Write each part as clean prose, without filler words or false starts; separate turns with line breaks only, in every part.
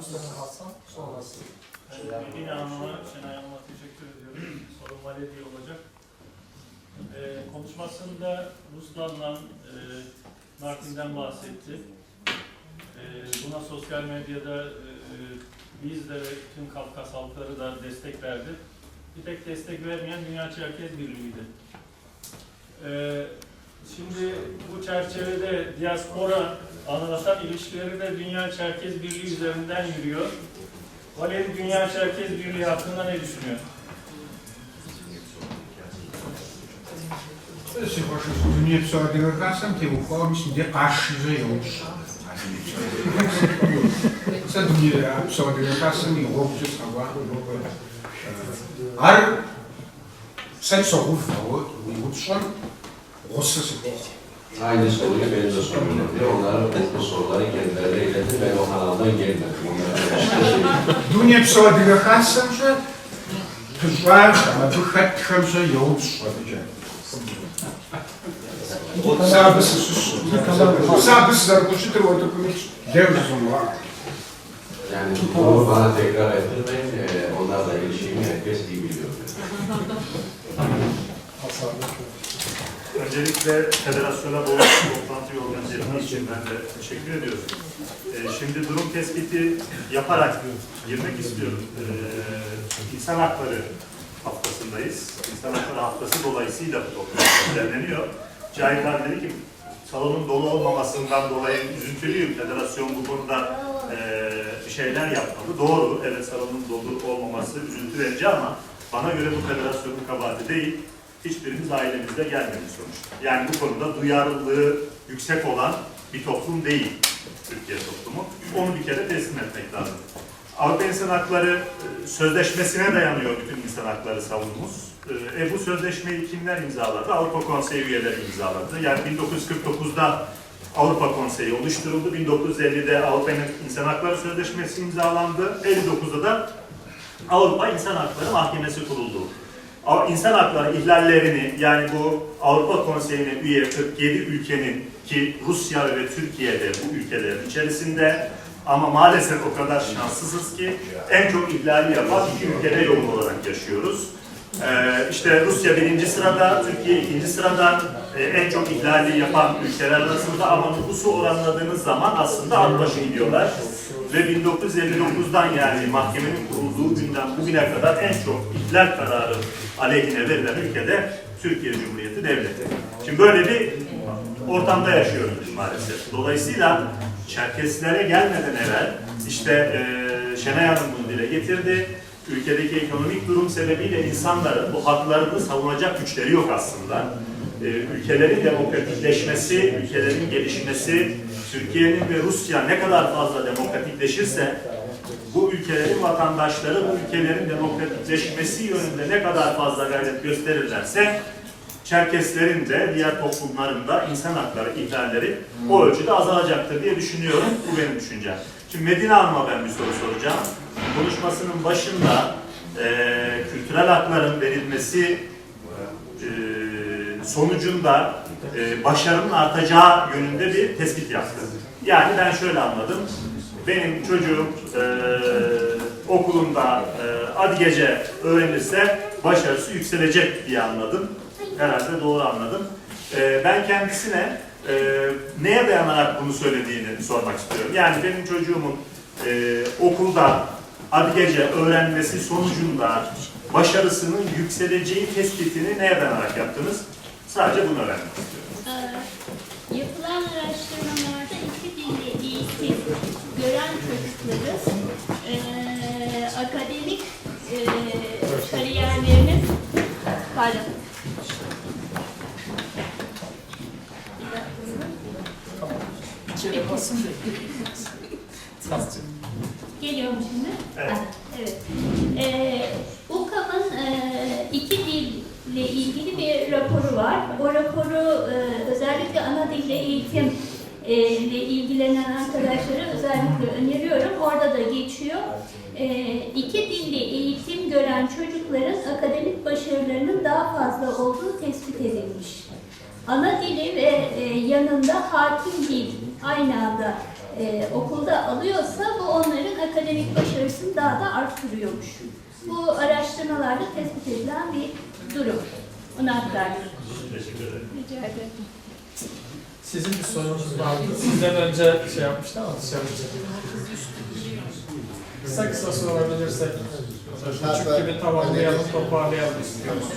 Mustafa Hasan, sonrası.
Medine Hanım'a, Şenay Hanım'a teşekkür ediyorum. Sorum Valediye olacak. Konuşmasında Ruslarla Martin'den bahsetti. Buna sosyal medyada biz de tüm Kafkas halkları da destek verdi. Bir tek destek vermeyen Dünya Çerkez Birliği'ydi. Şimdi bu çerçevede diaspora anlatan ilişkileri de Dünya Çerkez Birliği üzerinden yürüyor. Valeri Dünya Çerkez Birliği hakkında ne düşünüyor?
Dünya pseudo-demokrasem ki bu konu içinde karşıcı yok. Ça dünya pseudo-demokrasem Europ'cu savoir har sen sorun var Ruslan Rusya'sı
Aynı soruyu benim de sorumlu diyor. Onlara bu soruları kendilerine iletti. Ben o kanaldan gelmedim.
Dünya pseudo-demokrasem же тужар, выход же yok. Sabıs zarguşu o dokument devzum var.
Yani bunu bana tekrar ettirmeyin. Onlarla ilişkimi herkes iyi biliyor.
Öncelikle federasyona bu toplantıyı organize ettiği için ben de teşekkür ediyorum. Şimdi durum tespiti yaparak girmek istiyorum. İnsan Hakları haftasındayız. İnsan Hakları haftası dolayısıyla bu toplantı düzenleniyor. Cahitler dedi ki salonun dolu olmamasından dolayı üzüntülüyüm. Federasyon bu konuda bir şeyler yapmalı. Doğru, evet salonun dolu olmaması üzüntü verici ama bana göre bu federasyonun kabahati değil. Hiçbirimiz ailemizde gelmedi sonuçta. Yani bu konuda duyarlılığı yüksek olan bir toplum değil Türkiye toplumu. Onu bir kere teslim etmek lazım. Avrupa İnsan Hakları Sözleşmesi'ne dayanıyor bütün insan hakları savunumuz. Bu sözleşmeyi kimler imzaladı? Avrupa Konseyi üyeleri imzaladı. Yani 1949'da Avrupa Konseyi oluşturuldu. 1950'de Avrupa İnsan Hakları Sözleşmesi imzalandı. 59'da da Avrupa İnsan Hakları Mahkemesi kuruldu. İnsan hakları ihlallerini yani bu Avrupa Konseyi'ne üye 47 ülkenin ki Rusya ve Türkiye'de bu ülkelerin içerisinde ama maalesef o kadar şanssızız ki en çok ihlali yapan iki ülkede yoğun olarak yaşıyoruz. İşte Rusya birinci sırada, Türkiye ikinci sırada en çok ihlali yapan ülkeler arasında ama nüfusu oranladığınız zaman aslında alt başı gidiyorlar. Ve 1959'dan yani mahkemenin kurulduğu günden bugüne kadar en çok ihlal kararı aleyhine verilen ülkede Türkiye Cumhuriyeti Devleti. Şimdi böyle bir ortamda yaşıyoruz maalesef. Dolayısıyla Çerkeslere gelmeden evvel işte Şenay Hanım bunu dile getirdi. Ülkedeki ekonomik durum sebebiyle insanların bu haklarını savunacak güçleri yok aslında. Ülkelerin demokratikleşmesi, ülkelerin gelişmesi, Türkiye'nin ve Rusya ne kadar fazla demokratikleşirse bu ülkelerin vatandaşları bu ülkelerin demokratikleşmesi yönünde ne kadar fazla gayret gösterirlerse Çerkeslerin de diğer toplumların da insan hakları ihlalleri o ölçüde azalacaktır diye düşünüyorum. Bu benim düşüncem. Şimdi Medine Hanım'a ben bir soru soracağım. Konuşmasının başında kültürel hakların verilmesi sonucunda başarının artacağı yönünde bir tespit yaptı. Yani ben şöyle anladım. Benim çocuğum okulunda adı gece öğrenirse başarısı yükselecek diye anladım. Herhalde doğru anladım. Ben kendisine neye dayanarak bunu söylediğini sormak istiyorum. Yani benim çocuğumun okulda adı gece öğrenmesi sonucunda başarısının yükseleceği tespitini neye dayanarak yaptınız? Sadece bunu öğrenmek istiyorum.
Yapılan araştırmalarda iki dilli eğitim gören çocukların akademik kariyerlerinin Geliyor mu şimdi?
Evet.
Evet. UKAM'ın iki dille ilgili bir raporu var. O raporu özellikle ana dille eğitim ile ilgilenen arkadaşlara özellikle öneriyorum. Orada da geçiyor. İki dilli eğitim gören çocukların akademik başarılarının daha fazla olduğu tespit edilmiş. Ana dili ve yanında hakim dil aynı anda okulda alıyorsa bu onların akademik başarısını daha da arttırıyormuş. Bu araştırmalarda tespit edilen bir durum. Onu aktardım.
Teşekkür ederim.
Rica ederim.
Sizin bir sorunuz vardı. Sizden önce şey yapmıştı ama dışarı kısa sorabilirsek. Küçük gibi tamamlayalım, toparlayalım istiyoruz.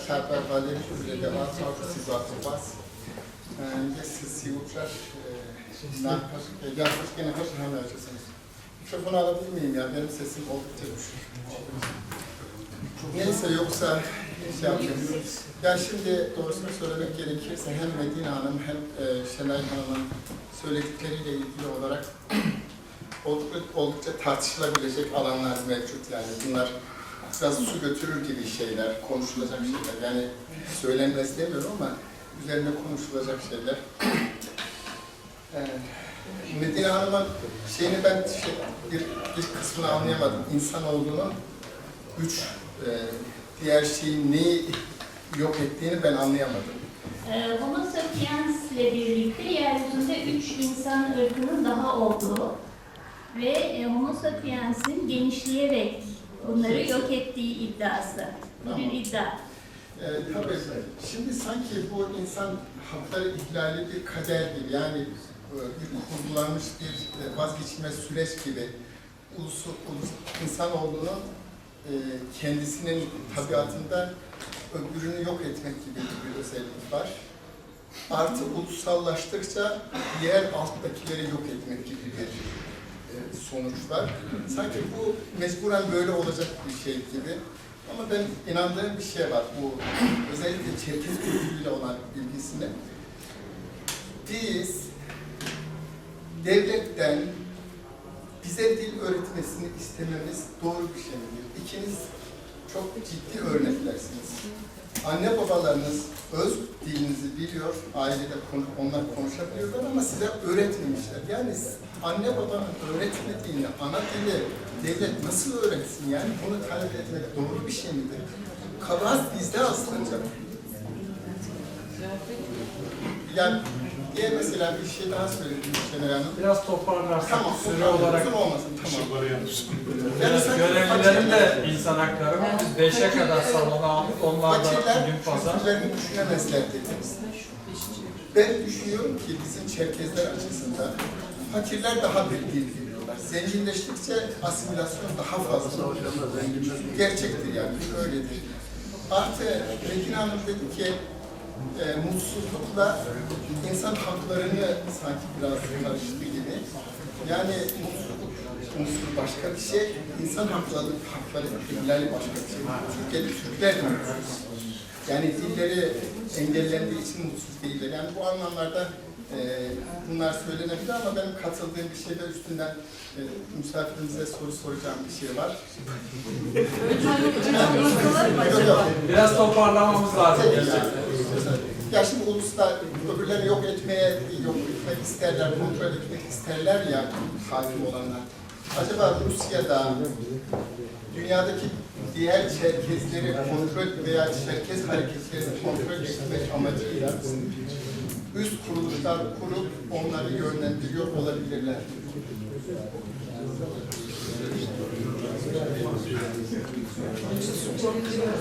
Şartlar Valeri Şubile Devam Savcı Sizatı Bas. Siz Sivuklar yaklaşık gene kaç tane vereceksiniz? Mikrofonu alabilir miyim ya? Benim sesim oldukça düşük. Neyse yoksa şey yapayım. Ya şimdi doğrusunu söylemek gerekirse hem Medine Hanım hem Şenay Hanım'ın söyledikleriyle ilgili olarak oldukça tartışılabilecek alanlar mevcut yani. Bunlar biraz su götürür gibi şeyler, konuşulacak şeyler. Yani söylenmez demiyorum ama üzerine konuşulacak şeyler. Medine Hanım'ın şeyini ben bir kısmını anlayamadım. İnsanoğlunun diğer şeyin neyi yok ettiğini ben anlayamadım.
Homo sapiens ile birlikte yeryüzünde 3 insan ırkının daha olduğu ve Homo sapiens'in genişleyerek onları yok ettiği iddiası. Bu bir iddia.
Tabii. Şimdi sanki bu insan hakları ihlali bir kader gibi, yani bir kurgulanmış bir vazgeçilmez süreç gibi insanoğlunun kendisinin tabiatında öbürünü yok etmek gibi bir özellik var. Artı ulusallaştıkça diğer alttakileri yok etmek gibi bir sonuç var. Sanki bu mecburen böyle olacak bir şey gibi. Ama ben inandığım bir şey var. Bu özellikle Çerkez kültürüyle olan ilgisine. Biz devletten bize dil öğretmesini istememiz doğru bir şey midir? İkiniz çok ciddi örneklersiniz. Anne babalarınız öz dilinizi biliyor, ailede onlar konuşabiliyorlar ama size öğretmemişler. Yani anne babanın öğretmediğini, ana dili devlet nasıl öğretsin? Yani bunu talep etmek doğru bir şey midir? Kabahat bizde aslında. Yani diye mesela bir şey daha söyledim Şener Hanım.
Biraz toparlarsak
Tamam,
süre olarak.
uzun olmasın, tamam.
Görevlilerin de insan hakları var. Biz 5'e kadar salona aldık. Onlar da bugün pazar.
Fakirlerini düşünemezler dediniz. Ben düşünüyorum ki bizim Çerkezler açısından fakirler daha bir dil biliyorlar. Zenginleştikçe asimilasyon daha fazla oluyor. Gerçektir yani, öyledir. Artı Metin Hanım dedi ki mutsuzlukla insan haklarını sanki biraz karıştı gibi. Yani mutsuzluk başka bir şey, insan hakları ihlali başka bir şey. Türkiye'de Türkler de mutsuz. Yani dilleri engellendiği için mutsuz değiller. Yani bu anlamlarda bunlar söylenebilir ama benim katıldığım bir şeyde üstünden misafirimize soru soracağım bir şey var.
Biraz toparlamamız lazım.
Ya şimdi uluslar öbürleri yok etmek isterler, kontrol etmek isterler ya hakim olanlar. Acaba Rusya'da dünyadaki diğer Çerkezleri kontrol veya Çerkez hareketlerini kontrol etmek amacıyla üst kuruluşlar kurup onları yönlendiriyor olabilirler.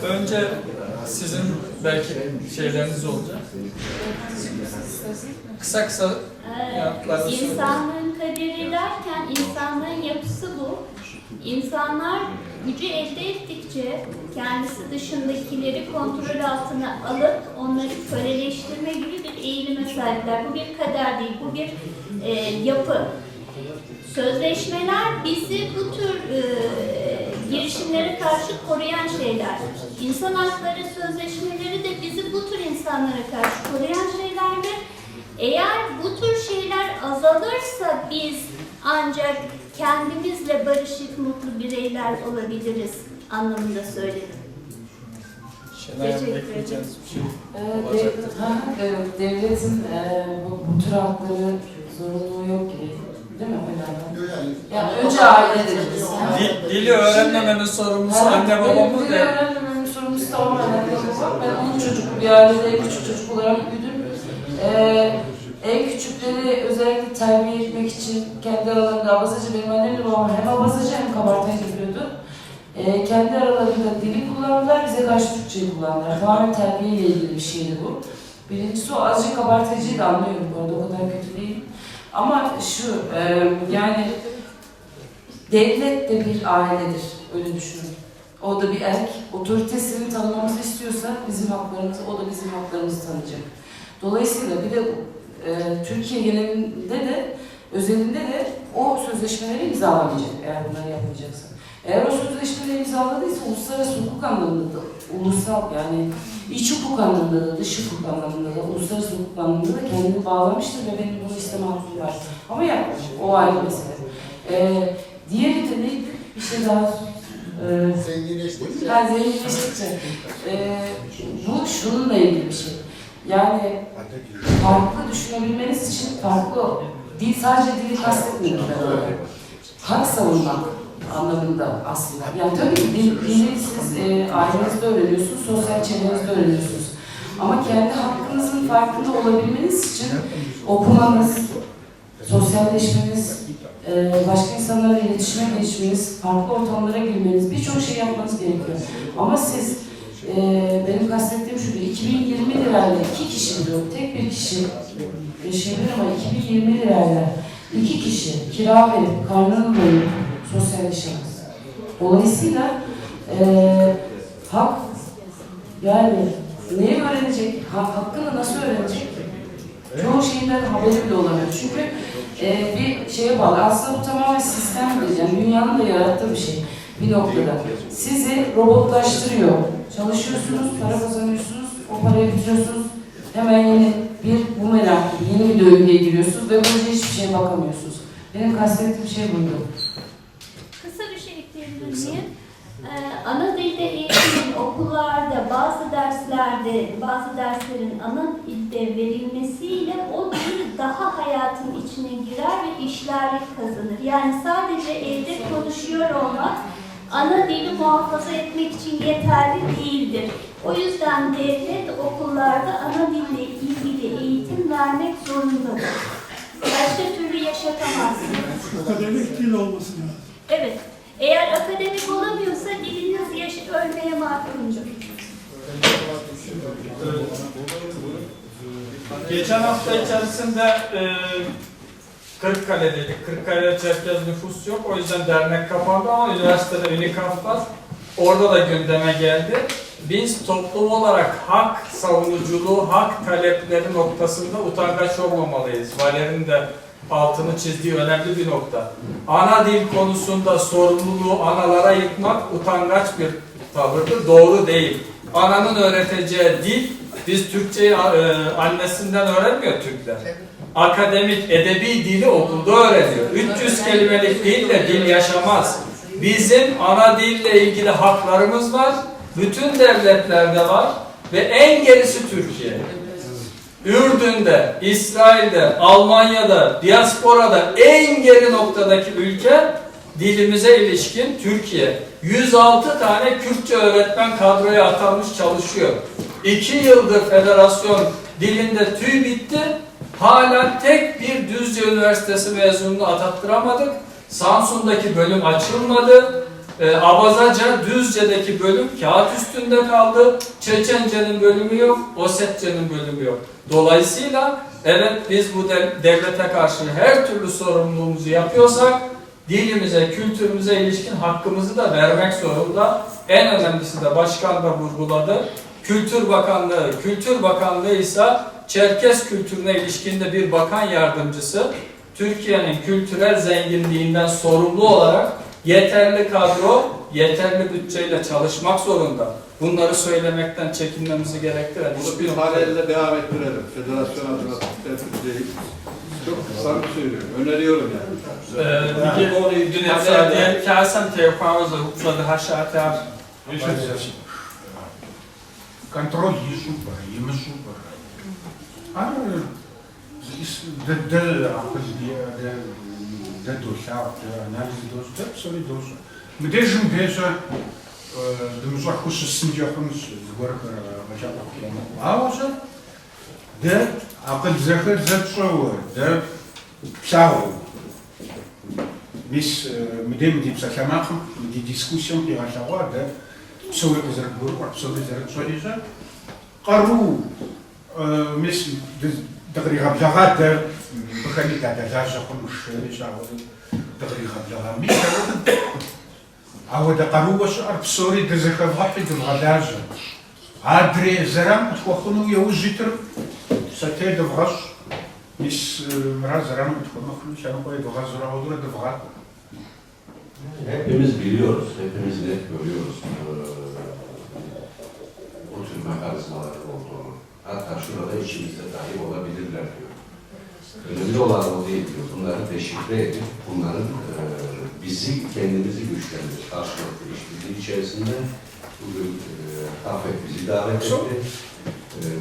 Önce sizin belki şeyleriniz olacak. Kısa yanıtlarınızı söyleyin.
İnsanlığın kaderi derken insanlığın yapısı bu. İnsanlar gücü elde ettikçe kendisi dışındakileri kontrol altına alıp onları köleleştirme gibi bir eğilime sahipler. Bu bir kader değil, bu bir yapı. Sözleşmeler bizi bu tür girişimlere karşı koruyan şeyler. İnsan hakları sözleşmeleri de bizi bu tür insanlara karşı koruyan şeylerdir. Eğer bu tür şeyler azalırsa biz ancak kendimizle barışık, mutlu bireyler olabiliriz anlamında söyledim.
Şenay ekleyeceğiniz bir şey
Devletin bu tür hakları zorunluluğu yok ki. Değil mi hocam? Yani önce aile dediniz.
Dili öğrenmemenin sorumlusu anne babamız
Dili
da.
öğrenmemenin sorumlusu tamamen anne babam. Ben 10 çocuklu bir ailede küçük çocuk olarak büyüdüm. En küçükleri özellikle terbiye etmek için kendi aralarında abazacı, benim annem de babam hem abazacı hem kabartmacı yapıyordu. Kendi aralarında dili kullanırlar, bize karşı Türkçeyi kullanırlar. Tamamen terbiyeyle ilgili bir şeydi bu. Birincisi o, azıcık kabartmacıyı da anlıyorum bu arada, o kadar kötü değil. Ama şu, yani devlet de bir ailedir, öyle düşünün. O da bir erk, otoritesini tanımamızı istiyorsa bizim haklarımızı, o da bizim haklarımızı tanıyacak. Dolayısıyla bir de Türkiye genelinde de, özelinde de o sözleşmeleri imzalamayacak eğer bunları yapmayacaksa. Eğer o sözleşmeleri imzaladıysa uluslararası hukuk anlamında da, ulusal yani iç hukuk anlamında da, dış hukuk anlamında da, uluslararası hukuk anlamında da kendini bağlamıştır ve benim bunu isteme hakkım var. Ama yapmış, o ayrı mesele. Diğeri de neydi? Bir şey daha...
Zenginleştikçe.
Zenginleştikçe. Bu şununla ilgili bir şey. Yani farklı düşünebilmeniz için farklı, dil sadece dili kastetmiyorum ben orada. Hak savunmak anlamında aslında. Yani tabii ki dili siz ailenizde öğreniyorsunuz, sosyal çevrenizde öğreniyorsunuz. Ama kendi hakkınızın farkında olabilmeniz için okumanız, sosyalleşmeniz, başka insanlarla iletişime geçmeniz, farklı ortamlara girmeniz, birçok şey yapmanız gerekiyor. Ama siz, benim kastettiğim şu, 2020 lirayla 2 kişi diyor, tek bir kişi yaşayabilir ama 2020 lirayla 2 kişi kira verip, karnını doyurup sosyalleşemez. Dolayısıyla hak, yani neyi öğrenecek, hakkını nasıl öğrenecek? Çoğu şeyinden haberi bile olamıyor. Çünkü bir şeye bağlı. Aslında bu tamamen sistemdir. Yani dünyanın da yarattığı bir şey bir noktada. Sizi robotlaştırıyor. Çalışıyorsunuz, para kazanıyorsunuz, o parayı bitiriyorsunuz. Hemen yeni bir bumerang, yeni bir döngüye giriyorsunuz ve böylece hiçbir şeye bakamıyorsunuz. Benim kastettiğim şey buydu.
Kısa bir şey ekleyebilir miyim? Ana dilde eğitimin okullarda bazı derslerin ana dilde verilmesiyle o dil daha hayatın içine girer ve işlerlik kazanır. Yani sadece evde konuşuyor olmak ana dili muhafaza etmek için yeterli değildir. O yüzden devlet okullarda ana dille ilgili eğitim vermek zorundadır. Başka türlü yaşatamazsınız.
Akademik dil olması lazım.
Evet. Eğer akademik olamıyorsa diliniz ölmeye mahkumdur.
Geçen hafta içerisinde Kırıkkale'deydik. Kırıkkale'de Çerkez nüfus yok. O yüzden dernek kapandı ama üniversitede UNİKAF var. Orada da gündeme geldi. Biz toplum olarak hak savunuculuğu, hak talepleri noktasında utangaç olmamalıyız. Valer'in de altını çizdiği önemli bir nokta. Ana dil konusunda sorumluluğu analara yıkmak utangaç bir tavırdır. Doğru değil. Ananın öğreteceği dil, biz Türkçeyi annesinden öğrenmiyor Türkler. Akademik, edebi dili okulda öğreniyor. 300 kelimelik dille dil yaşamaz. Bizim ana dille ilgili haklarımız var. Bütün devletlerde var. Ve en gerisi Türkiye. Ürdün'de, İsrail'de, Almanya'da, diasporada en geri noktadaki ülke dilimize ilişkin Türkiye. 106 tane Kürtçe öğretmen kadroya atanmış çalışıyor. 2 yıldır federasyon dilinde tüy bitti. Hala tek bir Düzce Üniversitesi mezununu atattıramadık. Samsun'daki bölüm açılmadı. Abazaca, Düzce'deki bölüm kağıt üstünde kaldı. Çeçence'nin bölümü yok, Osetçe'nin bölümü yok. Dolayısıyla evet biz bu devlete karşı her türlü sorumluluğumuzu yapıyorsak dilimize, kültürümüze ilişkin hakkımızı da vermek zorunda. En önemlisi de başkan da vurguladı. Kültür Bakanlığı ise Çerkez kültürüne ilişkin de bir bakan yardımcısı Türkiye'nin kültürel zenginliğinden sorumlu olarak yeterli kadro, yeterli bütçeyle çalışmak zorunda. Bunları söylemekten çekinmemizi gerektiren
bunu bir haleyle devam ettirelim. Federasyon adına Türkiye'yi çok samimi söylüyorum. Öneriyorum yani.
Já jsem tě pauzu upřed hašáťár.
Контроль yi super, yi super. Ama de dosar, analiz dosar, hepsi dosar. Müdejim beze dümüzü kuşu sincakhımız zgor bacak okuyamam. Ağzı de akıl zehir zetsovur, de psahu. Mis midem di psahamakım, di diskusyon ki aşağı de psahu zerk buru, psahu zerk soruyor. Qaru mis تقريبا بلغات بخلي تاع دجاجة كلش شغل تقريبا بلغة مية عود قروش أرب سوري دزك واحد الغداجة عادري زرام تخونو يوجيتر ساتي دفغش مش مرا زرام تخونو خلوش أنا قوي دفغش راودور دفغات.
Hepimiz biliyoruz, hepimiz net görüyoruz bu tür mekanizmaların olduğunu. Hatta şurada içimizde dahi olabilirler diyor. Önemli olan o değil diyor. Bunları deşifre edip bunların bizi, kendimizi güçlendirir. Karşılıklı işbirliği içerisinde bugün Afet bizi davet etti.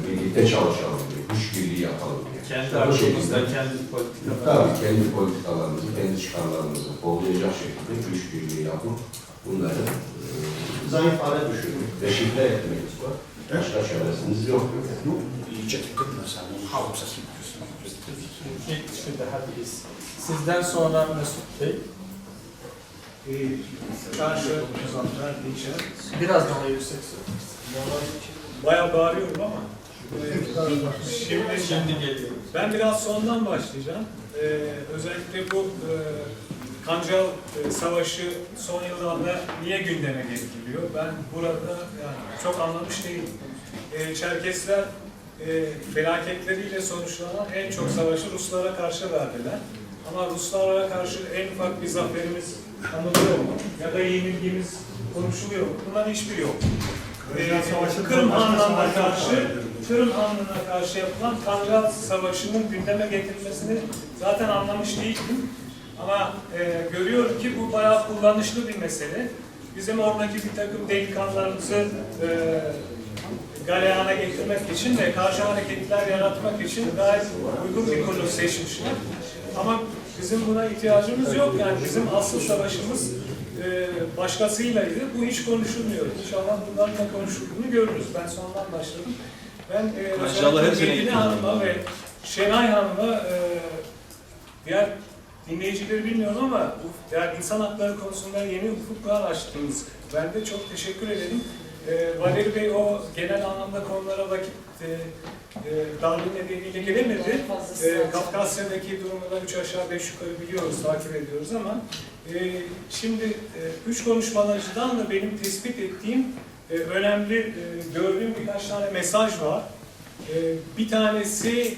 Birlikte çalışalım diyor. Güç birliği yapalım diyor.
Kendi aklımızda, kendi politikalarımızda.
Tabii kendi politikalarımızı, kendi çıkarlarımızı kollayacak şekilde güç birliği yapıp bunları zayıf hale düşürmek, deşifre etmek var. Başka çaresiniz yok.
Sizden sonra Mesut Bey. Biraz daha yüksek
Bayağı bağırıyorum ama.
Şimdi geliyor.
Ben biraz sondan başlayacağım. Özellikle bu Kancal Savaşı son yıllarda niye gündeme getiriliyor? Ben burada yani çok anlamış değilim. Çerkesler felaketleriyle sonuçlanan en çok savaşı Ruslara karşı verdiler. Ama Ruslara karşı en ufak bir zaferimiz anılıyor mu? Ya da yenilgimiz konuşuluyor mu? Bunların hiçbiri yok. Kırım Hanlığı'na karşı yapılan Kancal Savaşı'nın gündeme getirilmesini zaten anlamış değildim. Ama görüyorum ki bu bayağı kullanışlı bir mesele. Bizim oradaki bir takım delikanlılarımızı galeyana getirmek için ve karşı hareketler yaratmak için gayet uygun bir konu seçmişler. Ama bizim buna ihtiyacımız yok. Yani bizim asıl savaşımız başkasıylaydı. Bu hiç konuşulmuyor. İnşallah bunların da konuşulduğunu görürüz. Ben sondan başladım. Ben özellikle Medine Hanım'a ve Şenay Hanım'a diğer dinleyicileri bilmiyorum ama yani insan hakları konusunda yeni ufuklar açtınız. Ben de çok teşekkür ederim. Valeri Bey o genel anlamda konulara vakit darlığı nedeniyle gelemedi. Kafkasya'daki durumları 3 aşağı 5 yukarı biliyoruz, takip ediyoruz ama şimdi 3 konuşmacıdan da benim tespit ettiğim önemli gördüğüm birkaç tane mesaj var. Bir tanesi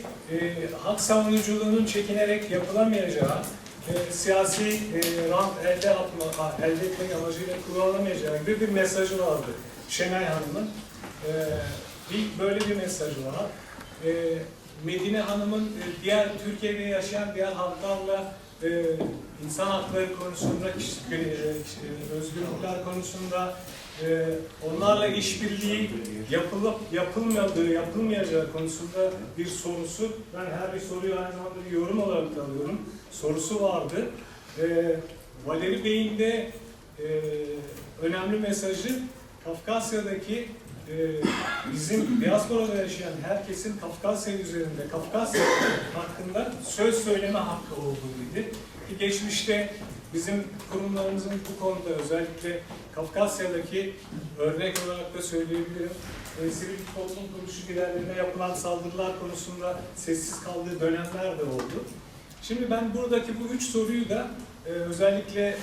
hak savunuculuğunun çekinerek yapılamayacağı, siyasi rant elde etmek amacıyla kullanılamayacağı gibi bir mesajı vardı Şenay Hanım'ın. Böyle bir mesajı var. Medine Hanım'ın diğer Türkiye'de yaşayan diğer halklarla insan hakları konusunda, özgürlükler konusunda onlarla işbirliği yapılıp yapılmayacağı konusunda bir sorusu. Ben her bir soruyu aynı zamanda bir yorum olarak alıyorum. Sorusu vardı. Valeri Bey'in de önemli mesajı Kafkasya'daki bizim diasporada yaşayan herkesin Kafkasya üzerinde, Kafkasya hakkında söz söyleme hakkı olduğuydu. Ki geçmişte bizim kurumlarımızın bu konuda özellikle Kafkasya'daki örnek olarak da söyleyebilirim. Sivil toplum kuruluşu liderlerine yapılan saldırılar konusunda sessiz kaldığı dönemler de oldu. Şimdi ben buradaki bu 3 soruyu da özellikle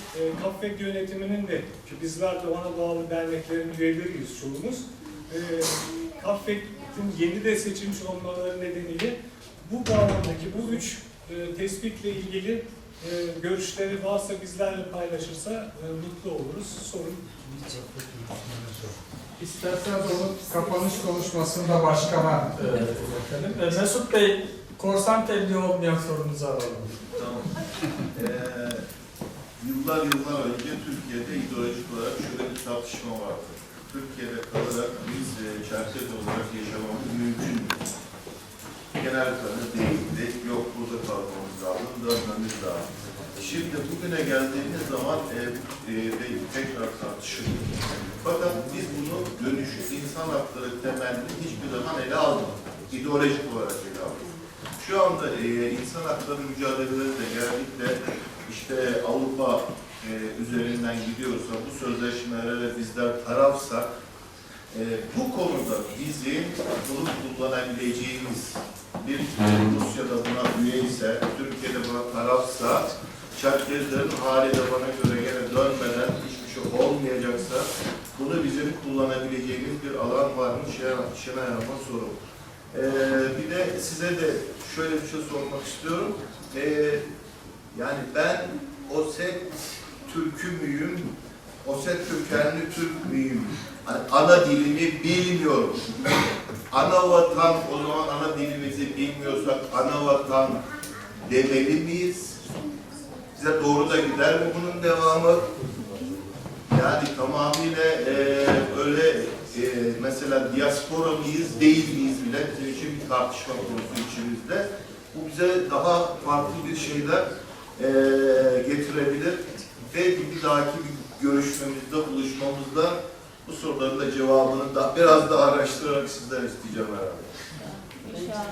KAFVEK yönetiminin de, ki bizler de ona bağlı derneklerin üyeleriyiz çoğumuz, KAFVEK'in yeni de seçilmiş olmaları nedeniyle bu bağlamdaki bu 3 tespitle ilgili görüşleri varsa bizlerle paylaşırsa mutlu oluruz. Sorun.
İsterseniz onu kapanış konuşmasında başkana iletelim. Mesut Bey, korsan tebliğ olmayan sorunuzu alalım.
Tamam. Yıllar önce Türkiye'de ideolojik olarak şöyle bir tartışma vardı. Türkiye'de kalarak biz Çerkez olarak yaşamamız mümkün mü? Genel kanı değildi. Yok burada kalmamız lazım, dönmemiz lazım. Şimdi bugüne geldiğimiz zaman tekrar tartışılıyor. Fakat biz bunu dönüşük insan hakları temelli hiçbir zaman ele almadık. ideolojik olarak ele alıyor. Şu anda insan hakları mücadeleleri de genellikle işte Avrupa üzerinden gidiyorsa, bu sözleşmelere bizler tarafsak, bu konuda bizim bunu kullanabileceğimiz bir Rusya'da buna üye ise, Türkiye'de buna tarafsa, Çerkezlerin hali de bana göre gene dönmeden hiçbir şey olmayacaksa, bunu bizim kullanabileceğimiz bir alan var mı? Şenay Hanım'a sorum. Bir de size de şöyle bir şey sormak istiyorum. Yani ben Oset Türk'ü müyüm? Oset kökenli Türk müyüm? Ana dilimi bilmiyorum. Ana vatan, o zaman ana dilimizi bilmiyorsak ana vatan demeli miyiz? Bize doğru da gider mi bunun devamı? Yani tamamıyla öyle mesela diaspora mıyız, değil miyiz bile bizim için bir tartışma konusu içimizde. Bu bize daha farklı bir şeyler getirebilir ve bir dahaki bir görüşmemizde, buluşmamızda bu soruların da cevabını da biraz da araştırarak sizden isteyeceğim herhalde.
İnşallah.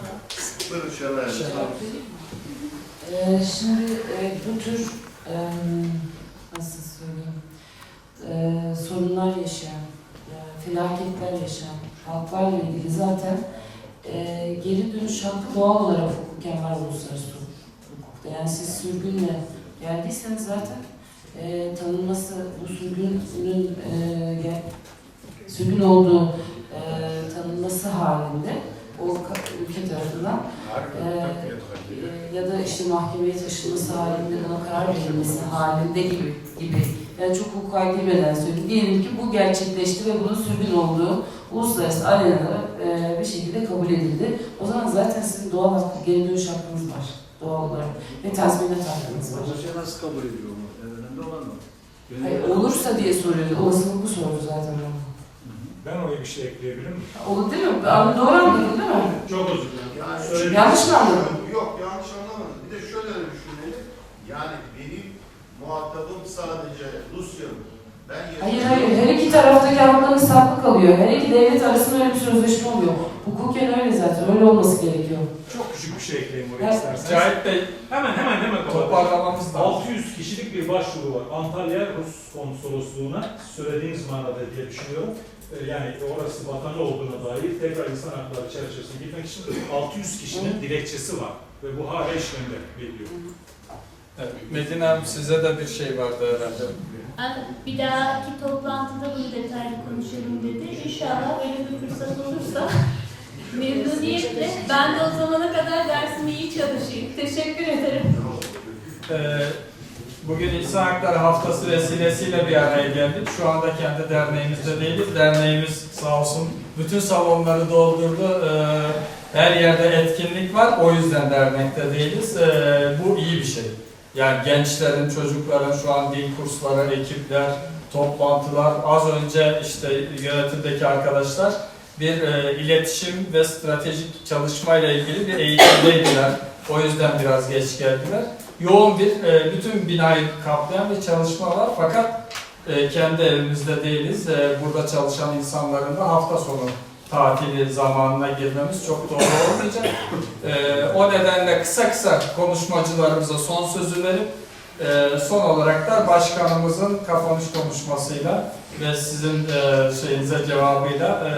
Buyurun Şenay Hanım.
Şimdi bu tür nasıl söyleyeyim sorunlar yaşayan, felaketler yaşayan halklarla ilgili zaten geri dönüş hakkı doğal olarak hukuken var uluslararası hukukta. Yani siz sürgünle geldiyseniz zaten tanınması, bu sürgün olduğu tanınması halinde o ülke tarafından ya da işte mahkemeye taşınması halinde buna karar verilmesi halinde gibi. Yani çok hukuka girmeden söyleyeyim. Diyelim ki bu gerçekleşti ve bunun sürgün olduğu uluslararası arenada bir şekilde kabul edildi. O zaman zaten sizin doğal hakkı, geri dönüş hakkınız var. Doğal olarak. Ve tazminat hakkınız var.
Bu nasıl kabul ediyor mu? Önemli olan mı?
Hayır, olursa diye soruyordu. Olasılıklı soru zaten.
Ben oraya bir şey ekleyebilir miyim?
Olur değil mi? Doğru anladın değil mi?
Çok özür dilerim.
Yani,
yanlış mı anladın?
Yok, yanlış anlamadım. Bir de şöyle düşünelim. Yani benim muhatabım sadece Rusya'nın.
Hayır. Her iki taraftaki hakların saklı kalıyor. Her iki devlet arasında öyle bir sözleşme oluyor. Hukuken öyle zaten. Öyle olması gerekiyor.
Çok küçük bir şey ekleyeyim oraya
Evet.
isterseniz.
Cahit Bey,
Hemen
toparlamamız lazım.
600 kişilik bir başvuru var. Antalya Rus Konsolosluğu'na söylediğiniz manada diye düşünüyorum. Yani orası vatanı olduğuna dair tekrar insan hakları çerçevesine gitmek için 600 kişinin dilekçesi var. Ve bu hala işlemde bekliyor.
Evet, Medine Hanım size de bir şey vardı herhalde.
Bir dahaki toplantıda bunu detaylı konuşalım dedi. İnşallah öyle bir fırsat olursa memnuniyetle. Ben de o zamana kadar dersimi iyi çalışayım. Teşekkür ederim.
Bugün İnsan Hakları Haftası vesilesiyle bir araya geldik. Şu anda kendi derneğimizde değiliz. Derneğimiz sağ olsun bütün salonları doldurdu. Her yerde etkinlik var. O yüzden dernekte değiliz. Bu iyi bir şey. Yani gençlerin, çocukların şu an dil kursları, ekipler, toplantılar. Az önce işte yönetimdeki arkadaşlar bir iletişim ve stratejik çalışmayla ilgili bir eğitimdeydiler. O yüzden biraz geç geldiler. Yoğun bir, bütün binayı kaplayan bir çalışma var. Fakat kendi evimizde değiliz. Burada çalışan insanların da hafta sonu tatili zamanına girmemiz çok doğru olmayacak. O nedenle kısa konuşmacılarımıza son sözü verip son olarak da başkanımızın kapanış konuşmasıyla ve sizin şeyinize cevabıyla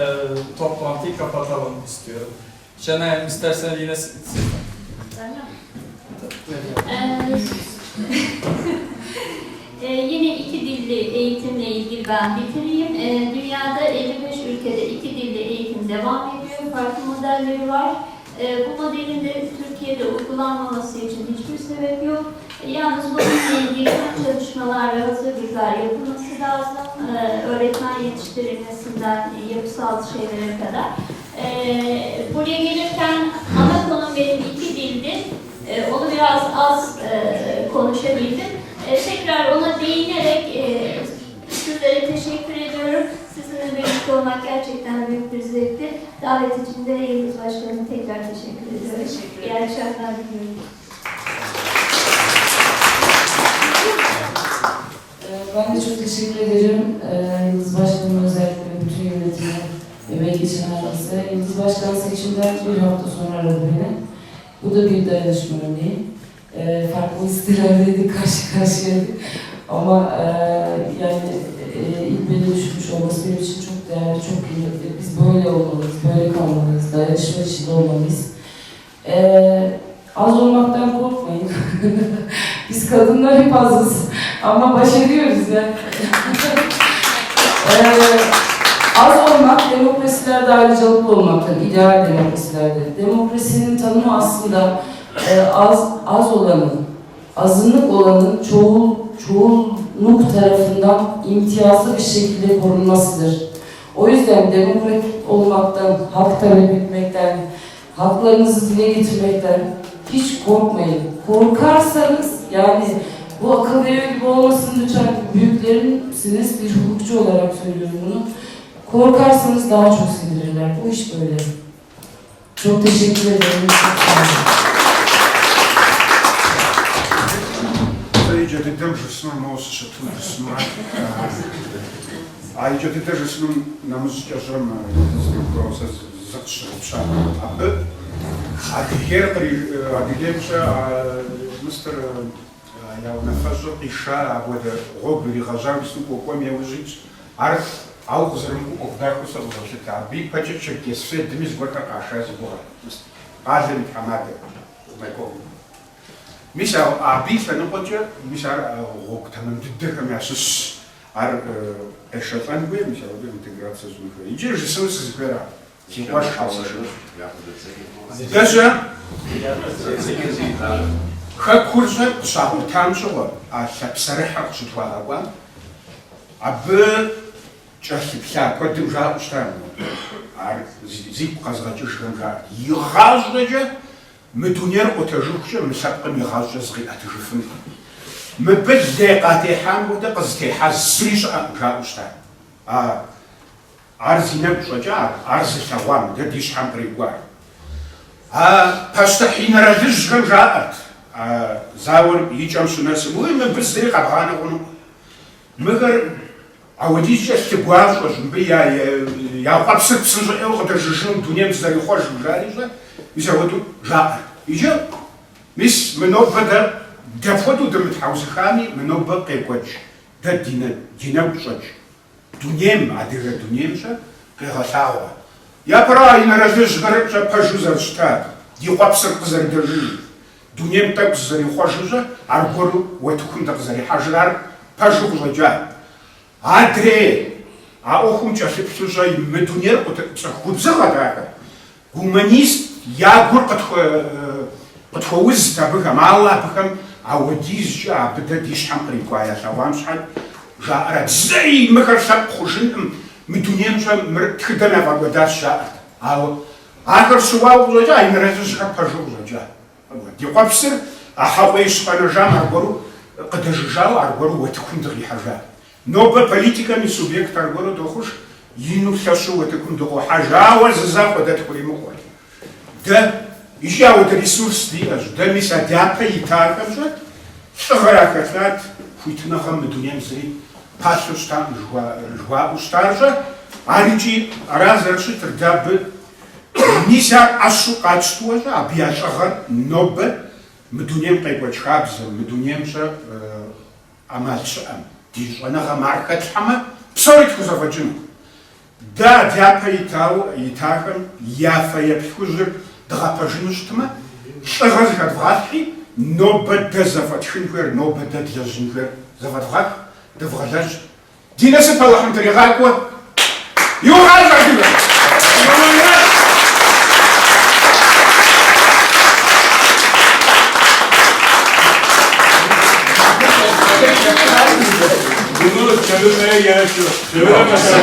toplantıyı kapatalım istiyorum. Şenay Hanım isterseniz yine siz.
Yine iki dilli eğitimle ilgili ben bitireyim. Dünyada 55 ülkede iki dilli eğitim devam ediyor. Farklı modelleri var. Bu modelin de Türkiye'de uygulanmaması için hiçbir sebep yok. Yalnız bununla ilgili çalışmalar ve hazırlıklar yapılması lazım. Öğretmen yetiştirilmesinden yapısal şeylere kadar. Buraya gelirken ana konum benim iki dildi. Onu biraz az konuşabildim. Tekrar ona değinerek sizlere teşekkür ediyorum. Sizinle birlikte olmak gerçekten büyük bir zevkti. Davet için de Yıldız Başkanı'na tekrar teşekkür ediyorum. İyi akşamlar diliyorum.
Ben de çok teşekkür ederim. Yıldız Başkanı'nın özellikle bütün yönetime emeği geçen herkese. Yıldız Başkan seçimden bir hafta sonra aradı beni. Bu da bir dayanışma örneği. Farklı istilalleydik, karşı karşıyaydık. Ama yani ilk beni düşünmüş olması benim için çok değerli, çok kıymetli. Biz böyle olmalıyız, böyle kalmalıyız, dayanışma içinde olmalıyız. Az olmaktan korkmayın. Biz kadınlar hep azız ama baş ediyoruz yani. Az olmak, demokrasilerde ayrıcalıklı olmaktan, ideal demokrasilerde. Demokrasinin tanımı aslında az olanın, azınlık olanın çoğunluk tarafından imtiyazlı bir şekilde korunmasıdır. O yüzden demokratik olmaktan, hak talep etmekten, haklarınızı dile getirmekten hiç korkmayın. Korkarsanız, yani bu akıl veriyor gibi olmasın lütfen, büyüklerimsiniz, bir hukukçu olarak söylüyorum bunu. Korkarsanız daha çok sindirirler. Bu iş böyle. Çok teşekkür ederim.
Idzie dydężysną nos, że tu wysma. A idzie dydężysną na muzykę, że proces zatrzyma. A dilemcze, mister ja nafazzo pisza, a bude robi razem z tym pokłamie użyć. Auch zresztą ogdarku sobie zaczyta. Bi patrzcie, że jest świat dymi zgłota kasza z góry. Razem kamady. Misal abis na podzie, misal rok tam dydych miasus ar eszetangue, misal integracja z nich. Idzie, że są się zbiera. Ciekawe szanse. Даже kurze szał tamszowa, a się psarechach czytwała, aby czasy koty ża ustano. A zik pokazać, że jechałże my tu nie otworzyliśmy, my sobie nie chałże zrealizujemy. My bez dekady hamu to pozdycha zbliż ża ustano. A arzinem przeciar, arzy szałam, to dziś ham prygwar. A pastachin radysz żaat. A zawór idziam się na symuj, my bez dekady hamu. My a وديش استقواز وجنبيا يا قبس بسنج أو قدر جشون دنيا مزاري خوش بجاريجا يسوودو جاء يجا مس منوبة دفودو دم تحوز خامي منوبة قيقوج ده دينا وشج دنيا عدير دنيا مشا قيغتاوا يا برا إن رجش غرق جا بجوزر شتاد دي قبس قزر درجي دنيا متاك زاري خوش جا عربورو وتكون تقزري حجرار بجوز جا Адре, а охум чаши псужай медунер худзага гуманист я гур подхоуз табыхам алла быхам а водиз жа бда дишхам приквая шавам шхад жа арад зей мыхаршап хушин медунем жа тхдана вагодаш жа а ахар шувау жа инрезушха пажу жа диқапсыр а хавеш панажам аргору қдажжал аргору ватхундри хажа Новая политика не субъект аргоро дохуш, ину хяшу это кундого хажава за запад это примухой. Да, еще вот ресурс диаж, да миса дяпа и таркам же, что характерат, хуйтнахам медунем зри, пасу стан жва устаржа, аричи разрешит дабы миса ашу качество же, объяшагар нобе медунем кайбачхабза, медунем же амальшам. Дижванаха марка тхама псорит хузаваджин. Да, дяпа итахам, яфа япхузыр драпажинуштма, шагазгат вратхи, но бада заватхинхер, но бада длажинхер, заватхак, давралаж. Динасы палахам таригаква, югазадина.
Bunu çevirmeye gerek yok. Çeviremezsek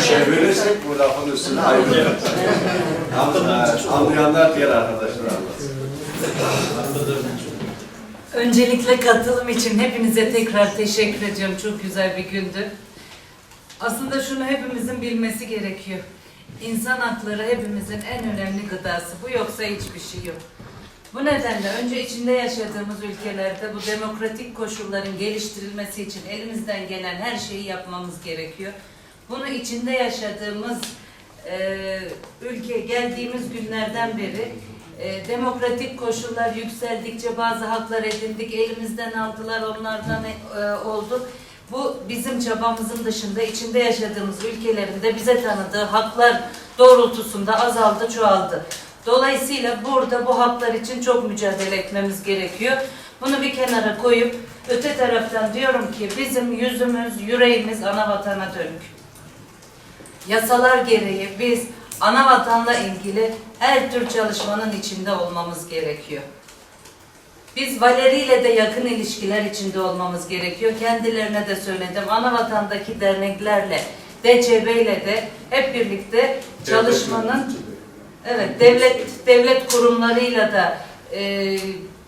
Çevirirsek bu lafın üstüne ayrılır. Anlayanlar diğer arkadaşlar anlatsın.
Öncelikle katılım için hepinize tekrar teşekkür ediyorum. Çok güzel bir gündü. Aslında şunu hepimizin bilmesi gerekiyor. İnsan hakları hepimizin en önemli gıdası. Bu yoksa hiçbir şey yok. Bu nedenle önce içinde yaşadığımız ülkelerde bu demokratik koşulların geliştirilmesi için elimizden gelen her şeyi yapmamız gerekiyor. Bunu içinde yaşadığımız ülke geldiğimiz günlerden beri demokratik koşullar yükseldikçe bazı haklar edindik, elimizden aldılar, onlardan olduk. Bu bizim çabamızın dışında içinde yaşadığımız ülkelerinde bize tanıdığı haklar doğrultusunda azaldı, çoğaldı. Dolayısıyla burada bu haklar için çok mücadele etmemiz gerekiyor. Bunu bir kenara koyup öte taraftan diyorum ki bizim yüzümüz, yüreğimiz ana vatana dönük. Yasalar gereği biz ana vatanla ilgili her tür çalışmanın içinde olmamız gerekiyor. Biz Valeri ile de yakın ilişkiler içinde olmamız gerekiyor. Kendilerine de söyledim. Ana vatandaki derneklerle, DÇB ile de hep birlikte çalışmanın, evet, devlet kurumlarıyla da,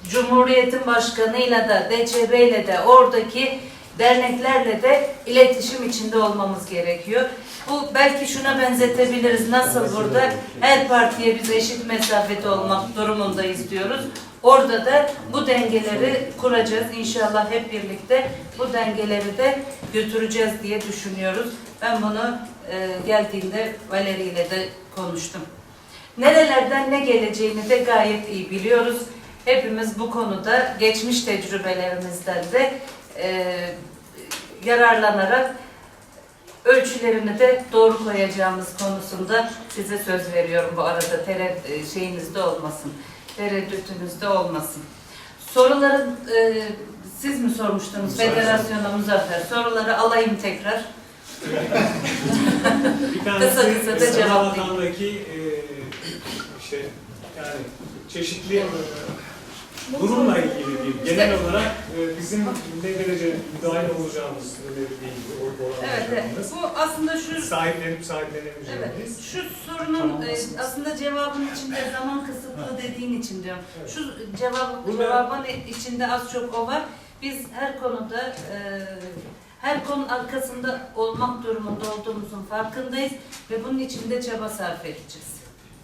Cumhuriyetin Başkanı'yla da, DÇB ile de, oradaki derneklerle de iletişim içinde olmamız gerekiyor. Bu belki şuna benzetebiliriz. Nasıl burada her partiye biz eşit mesafede olmak durumundayız diyoruz. Orada da bu dengeleri kuracağız. İnşallah hep birlikte bu dengeleri de götüreceğiz diye düşünüyoruz. Ben bunu geldiğinde Valeri ile de konuştum. Nerelerden ne geleceğini de gayet iyi biliyoruz. Hepimiz bu konuda geçmiş tecrübelerimizden de yararlanarak ölçülerini de doğru koyacağımız konusunda size söz veriyorum bu arada. Şeyinizde olmasın, tereddütünüzde olmasın. Soruların siz mi sormuştunuz Federasyon'a Muzaffer? Soruları alayım tekrar.
Bir tanesi
kısa da cevaplayayım.
vatandaki yani çeşitli durumla ilgili değil. Genel olarak bizim ne derece müdahale olacağımız ilgili
Evet, bu aslında şu
sahiplenip sahiplenemeyeceğimiz.
Evet, şu sorunun aslında cevabın içinde zaman kısıtlı dediğin için diyorum. Şu cevabın içinde az çok o var. Biz her konuda her konunun arkasında olmak durumunda olduğumuzun farkındayız ve bunun için de çaba sarf edeceğiz.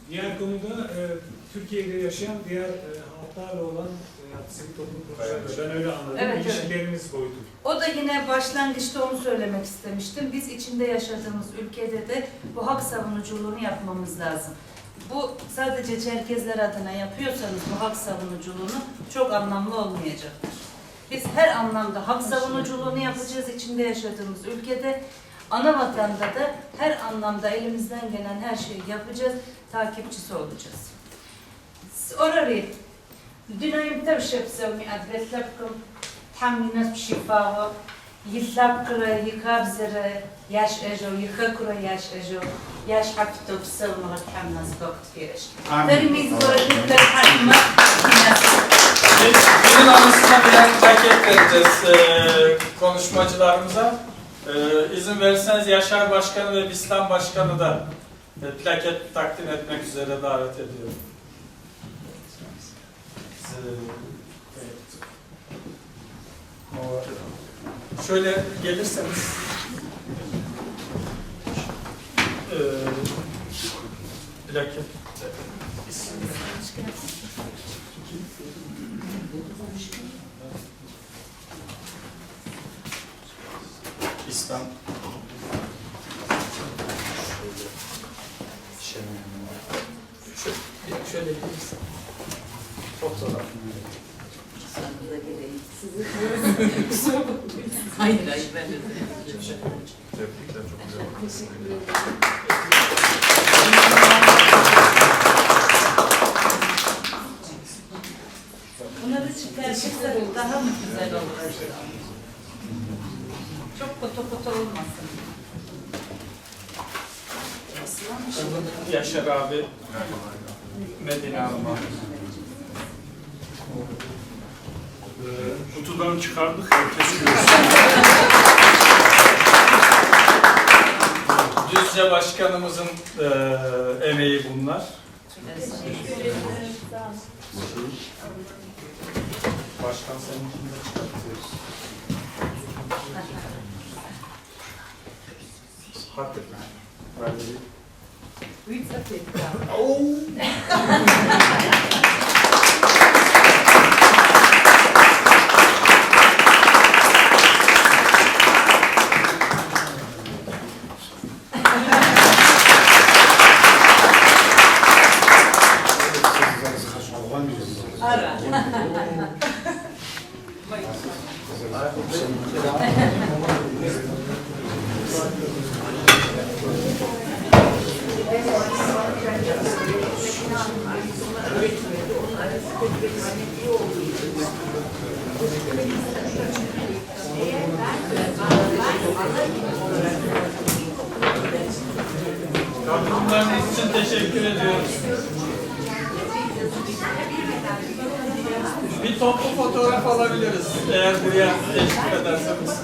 Diğer konuda Türkiye'de yaşayan diğer halklarla olan sivil toplum kuruluşları, ben öyle anladım.
Evet,
İlişkilerimiz boyutu.
O da yine başlangıçta onu söylemek istemiştim. Biz içinde yaşadığımız ülkede de bu hak savunuculuğunu yapmamız lazım. Bu sadece Çerkezler adına yapıyorsanız bu hak savunuculuğunu çok anlamlı olmayacaktır. Biz her anlamda hak savunuculuğunu yapacağız içinde yaşadığımız ülkede. Ana vatanda da her anlamda elimizden gelen her şeyi yapacağız, takipçisi olacağız. Orayı Dünyayım tevşep sevmi adretlapkum thamminas pşifaho yillapkıra yıkabzere yaş ejo yıkakura yaş ejo yaş haktop sevmi thamnas bakt fiyeş. Terimiz bırakıp da hatma
Günün anısına bir paket vereceğiz konuşmacılarımıza. İzin verirseniz Yaşar Başkanı ve Bistan Başkanı da plaket takdim etmek üzere davet ediyorum. Şöyle gelirseniz plaket İslam şöyle gelirsin. Çok zor.
Hayır, ben de.
Tebrikler, çok güzel.
Teşekkür ederim. Bunları çıkartırsak daha mı güzel olur? Çok koto olmasın.
Yaşar abi, Medine Hanım'a.
Kutudan çıkardık, herkes görsün.
Düzce Başkanımızın emeği bunlar. Başkan seninkini de çıkartıyoruz. Hakikaten.
öğretmedi. Onun arası ve iyi olduğu için.
Katılımlarınız için teşekkür ediyoruz. Bir toplu fotoğraf alabiliriz eğer buraya teşvik ederseniz.